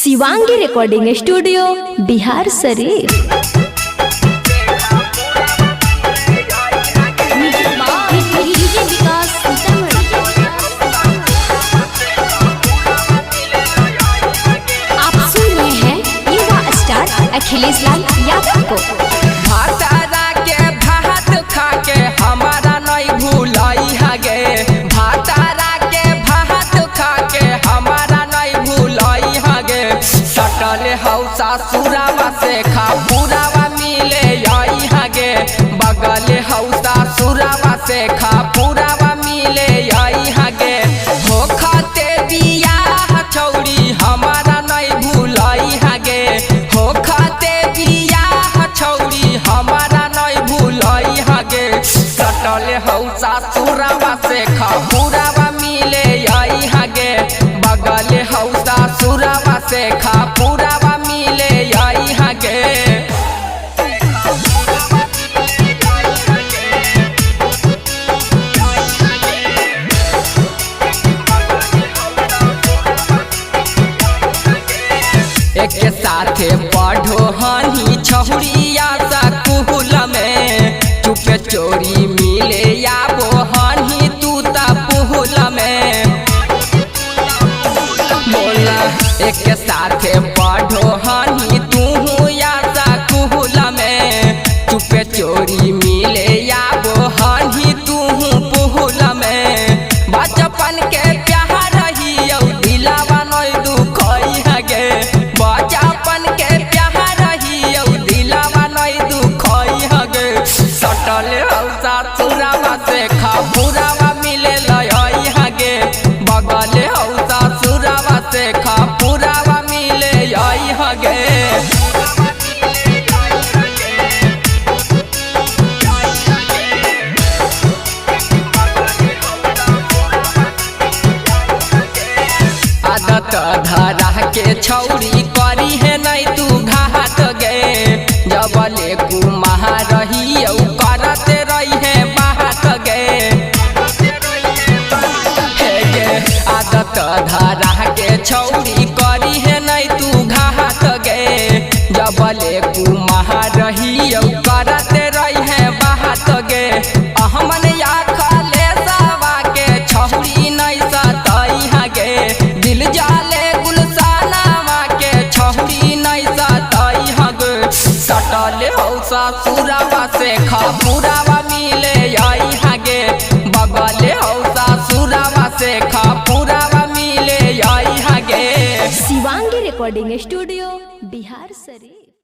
Shivangi recording studio Bihar Sharif. Akhilesh Lal Yadav को भातारा के भात खा के हमारा नहीं भूलाई हगे। भातारा के भात खा के हमारा नहीं भूलाई हगे। सटल हौसा सुरावा से खा पुरावा मिले आई हगे। बगल हौसा सुरावा से खा पुरावा मिले आई हगे। हो खाते दिया छौड़ी हमारा नहीं भूलाई हगे। हो हमारा नहीं भूलाई हगे। सटल हौसा सुरावा से खा पुरावा मिले आई हगे। बगल हौसा सुरावा से खा पुरावा मिले आई हगे। एक साथे पढ़ो हनी छहुरिया कुहुल में। चुपे चोरी मिले याबो हनी तू ता पुहुल में। बोला एक साथे पढ़ो हनी तू या कुहुल में। चुपे चोरी मिले याबो हनी तू पुहुल में। बचपन के प्यार रही दिलावा नहीं दुखई हगे। बचपन के प्यार रही दिलावा नहीं दुखई हगे। सटल हौसा सुरावा से खा पुरावा मिले लई हगे। बगल हौसा सुरावा से खा पुरावा मिले आई हगे। आदत धरा के छौरी करी है नहीं तू घात गे। जबले कुमार रही करते रही है बात गे। आदत धरा के छौरी करी है नहीं तू घात गे। जबले कुमार रही करते रही है बात गे। अहमन या खाले सवा के छौरी नहीं सतई हगे। दिल जाले गुलसानावा के छौरी नहीं सतई हगे। सटल हौसा सुरावा से खा पुरावा मिले आई हगे। बगल हौसा सुरावा से खा पुरावा मिले आई हगे। Shivangi recording studio Bihar Sharif.